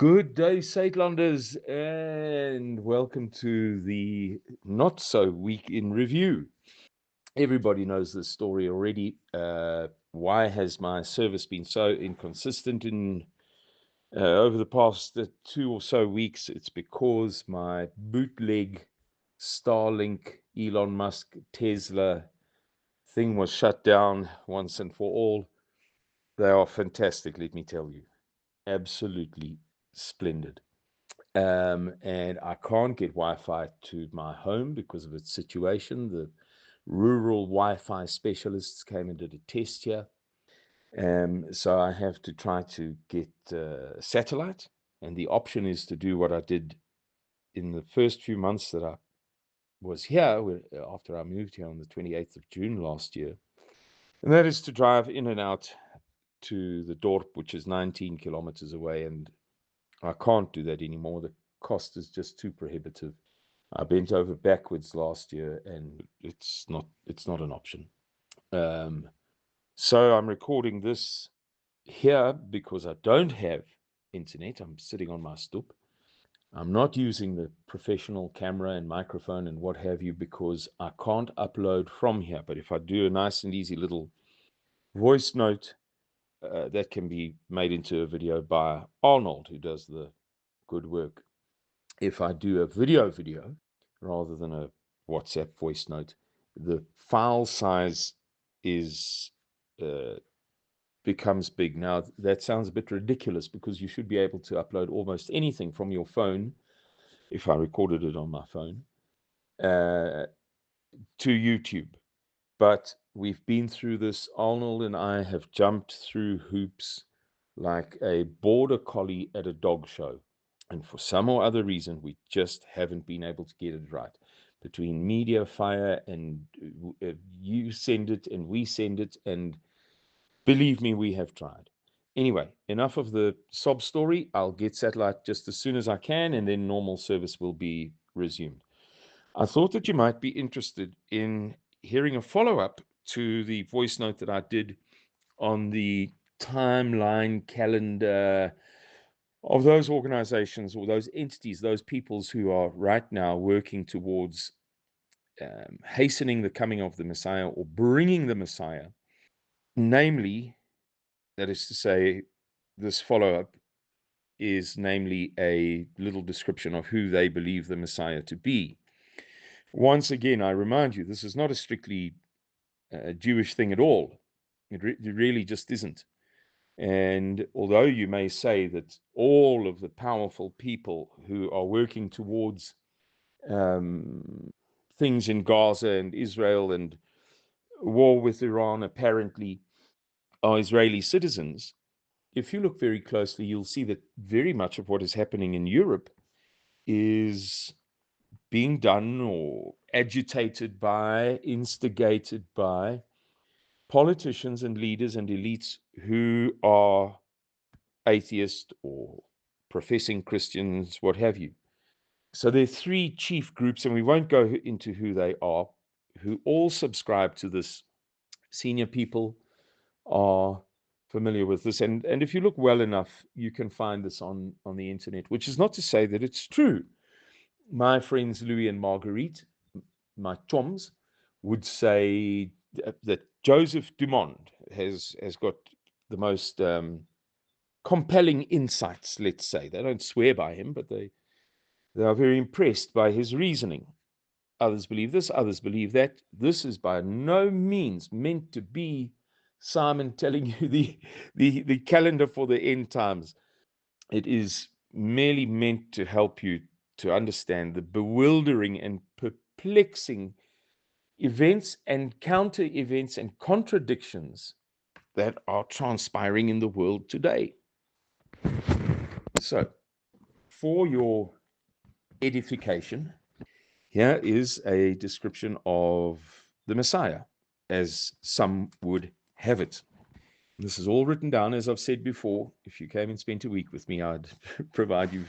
Good day, Suidlanders, and welcome to the Not So Week in Review. Everybody knows this story already. Why has my service been so inconsistent over the past 2 or so weeks? It's because my bootleg Starlink, Elon Musk, Tesla thing was shut down once and for all. They are fantastic, let me tell you. Absolutely splendid. And I can't get Wi-Fi to my home because of its situation. The rural Wi-Fi specialists came and did a test here. So I have to try to get satellite. And the option is to do what I did in the first few months that I was here, after I moved here on the 28th of June last year. And that is to drive in and out to the Dorp, which is 19 kilometers away. And I can't do that anymore. The cost is just too prohibitive. I bent over backwards last year, and it's not an option. So I'm recording this here because I don't have internet. I'm sitting on my stoep. I'm not using the professional camera and microphone and what have you because I can't upload from here. But if I do a nice and easy little voice note, that can be made into a video by Arnold, who does the good work. If I do a video rather than a WhatsApp voice note, the file size is becomes big. Now, that sounds a bit ridiculous because you should be able to upload almost anything from your phone, if I recorded it on my phone, to YouTube. But we've been through this. Arnold and I have jumped through hoops like a border collie at a dog show. And for some or other reason, we just haven't been able to get it right. Between media fire and you send it and we send it, and believe me, we have tried. Anyway, enough of the sob story. I'll get satellite just as soon as I can, and then normal service will be resumed. I thought that you might be interested in hearing a follow-up to the voice note that I did on the timeline calendar of those organizations or those entities, those peoples who are right now working towards hastening the coming of the Messiah or bringing the Messiah. Namely, that is to say, this follow-up is namely a little description of who they believe the Messiah to be. Once again, I remind you, this is not a strictly Jewish thing at all. It really just isn't. And although you may say that all of the powerful people who are working towards things in Gaza and Israel and war with Iran apparently are Israeli citizens, if you look very closely, you'll see that very much of what is happening in Europe is being done or agitated by, instigated by politicians and leaders and elites who are atheist or professing Christians, what have you. So there are three chief groups, and we won't go into who they are, who all subscribe to this. Senior people are familiar with this. And if you look well enough, you can find this on the internet, which is not to say that it's true. My friends Louis and Marguerite, my choms, would say that Joseph Dumond has got the most compelling insights, let's say. They don't swear by him, but they are very impressed by his reasoning. Others believe this, others believe that. This is by no means meant to be, Simon, telling you the calendar for the end times. It is merely meant to help you to understand the bewildering and perplexing events and counter events and contradictions that are transpiring in the world today. So, for your edification, here is a description of the Messiah, as some would have it. This is all written down, as I've said before. If you came and spent a week with me, I'd provide you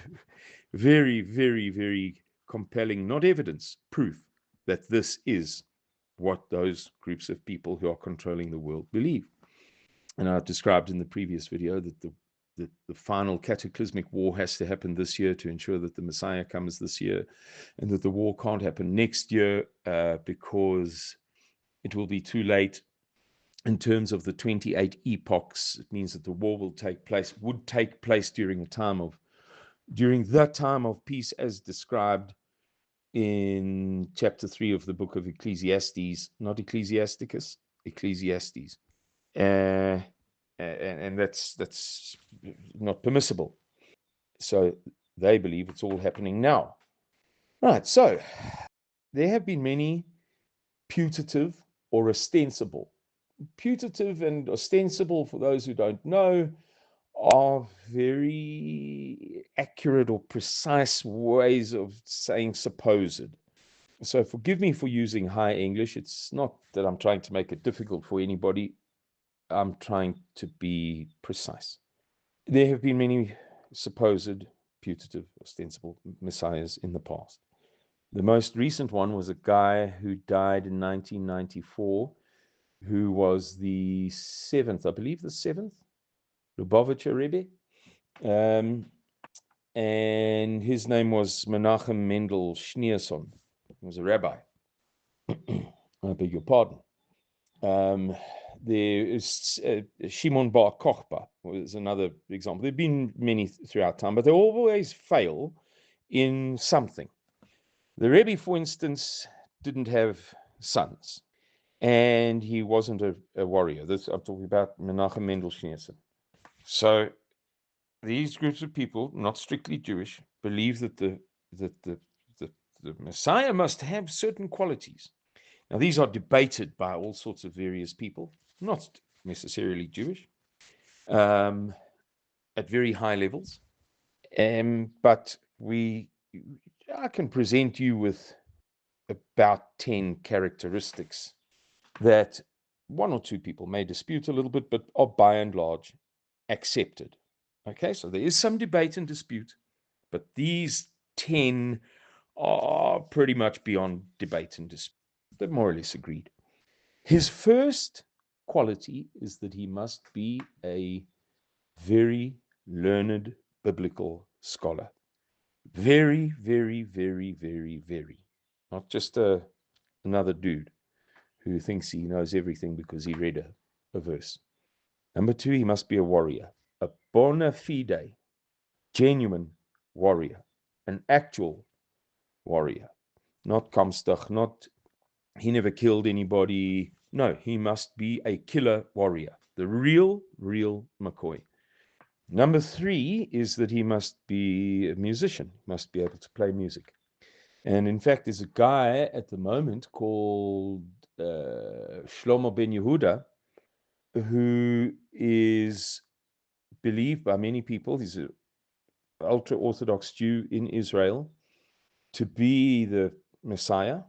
very, very, very compelling, not evidence, proof that this is what those groups of people who are controlling the world believe. And I've described in the previous video that the the final cataclysmic war has to happen this year to ensure that the Messiah comes this year, and that the war can't happen next year because it will be too late in terms of the 28 epochs. It means that the war would take place during that time of peace, as described in chapter 3 of the book of Ecclesiastes, not Ecclesiasticus, Ecclesiastes. And that's not permissible. So they believe it's all happening now. Right, so there have been many putative or ostensible. Putative and ostensible, for those who don't know, are very accurate or precise ways of saying supposed. So forgive me for using high English. It's not that I'm trying to make it difficult for anybody. I'm trying to be precise. There have been many supposed putative, ostensible messiahs in the past. The most recent one was a guy who died in 1994, who was the seventh, Lubavitcher Rebbe. And his name was Menachem Mendel Schneerson. He was a rabbi. I beg your pardon. There is Shimon Bar Kochba was another example. There have been many throughout time, but they always fail in something. The Rebbe, for instance, didn't have sons, and he wasn't a warrior. This I'm talking about Menachem Mendel Schneerson. So these groups of people, not strictly Jewish, believe that the Messiah must have certain qualities. Now, these are debated by all sorts of various people, not necessarily Jewish, at very high levels. But I can present you with about 10 characteristics that one or two people may dispute a little bit, but are by and large accepted. Okay, so there is some debate and dispute, but these 10 are pretty much beyond debate and dispute. They're more or less agreed. His first quality is that he must be a very learned biblical scholar. Very, very, very, very, very. Not just another dude who thinks he knows everything because he read a verse. Number two, he must be a warrior, a bona fide, genuine warrior, an actual warrior, not Kamstach, not he never killed anybody. No, he must be a killer warrior, the real McCoy. Number three is that he must be a musician, must be able to play music. And in fact, there's a guy at the moment called Shlomo Ben Yehuda, who is believed by many people, he's an ultra-Orthodox Jew in Israel, to be the Messiah,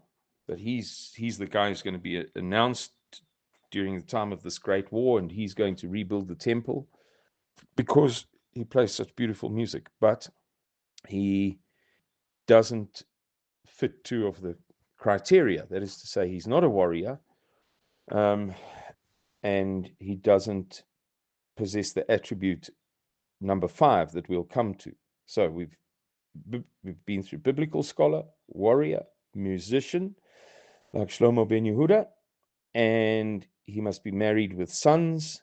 that he's the guy who's going to be announced during the time of this great war, and he's going to rebuild the temple because he plays such beautiful music. But he doesn't fit two of the criteria. That is to say, he's not a warrior, and he doesn't possess the attribute number 5 that we'll come to. So we've been through biblical scholar, warrior, musician, like Shlomo Ben Yehuda, and he must be married with sons.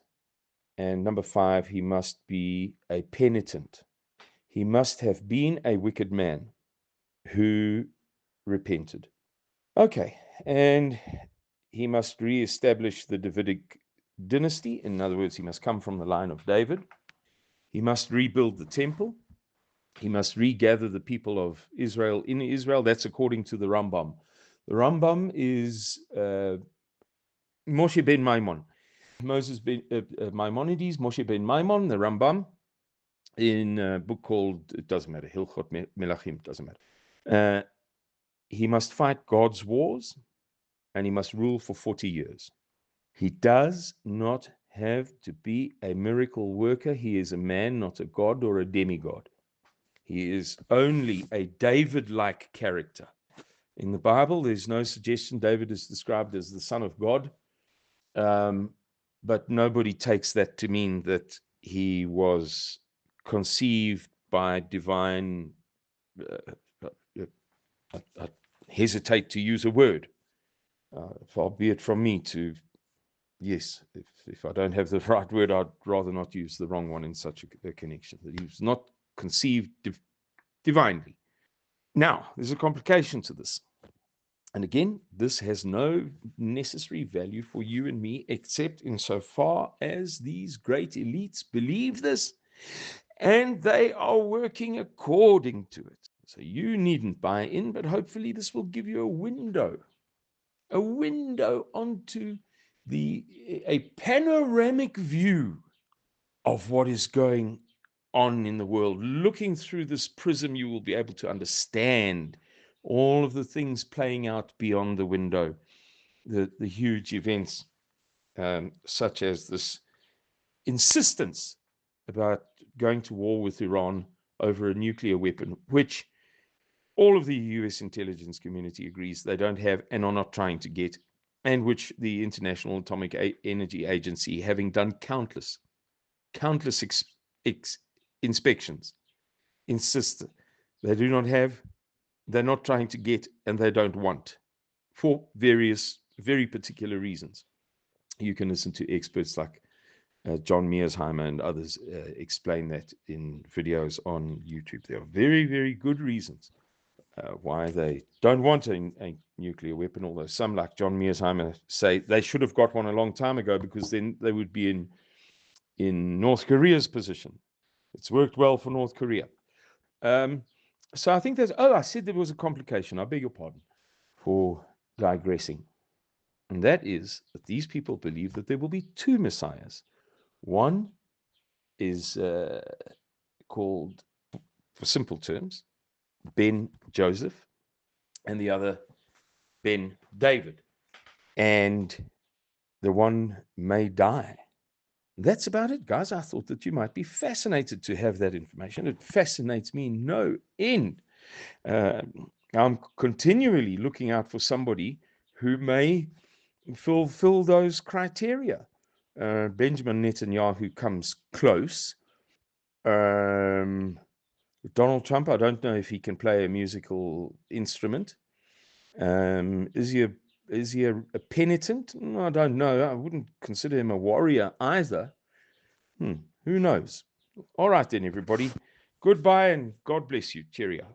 And number 5, he must be a penitent. He must have been a wicked man who repented. Okay, and he must reestablish the Davidic dynasty. In other words, he must come from the line of David. He must rebuild the temple. He must regather the people of Israel in Israel. That's according to the Rambam. The Rambam is Moshe ben Maimon. Moses ben Maimonides, Moshe ben Maimon, the Rambam, in a book called, it doesn't matter, Hilchot Melachim, doesn't matter. He must fight God's wars, and he must rule for 40 years. He does not have to be a miracle worker. He is a man, not a god or a demigod. He is only a David-like character. In the Bible, there's no suggestion David is described as the son of God, but nobody takes that to mean that he was conceived by divine, I hesitate to use a word, far be it from me to, yes, if I don't have the right word, I'd rather not use the wrong one in such a connection, that he was not conceived divinely. Now, there's a complication to this. And again, this has no necessary value for you and me, except insofar as these great elites believe this, and they are working according to it. So you needn't buy in, but hopefully this will give you a window onto a panoramic view of what is going on in the world. Looking through this prism, you will be able to understand all of the things playing out beyond the window, the huge events, such as this insistence about going to war with Iran over a nuclear weapon, which all of the US intelligence community agrees they don't have and are not trying to get, and which the International Atomic Energy Agency, having done countless inspections, insist they do not have, they're not trying to get, and they don't want, for various very particular reasons. You can listen to experts like John Mearsheimer and others explain that in videos on YouTube. There are very, very good reasons why they don't want a nuclear weapon, although some, like John Mearsheimer, say they should have got one a long time ago, because then they would be in North Korea's position. It's worked well for North Korea. So I think there's, I said there was a complication. I beg your pardon for digressing. And that is that these people believe that there will be two messiahs. One is called, for simple terms, Ben Joseph, and the other Ben David. And the one may die. That's about it, guys. I thought that you might be fascinated to have that information. It fascinates me no end. I'm continually looking out for somebody who may fulfill those criteria. Benjamin Netanyahu comes close. Donald Trump, I don't know if he can play a musical instrument. Is he a penitent? I don't know. I wouldn't consider him a warrior either. Who knows? All right then, everybody. Goodbye and God bless you. Cheerio.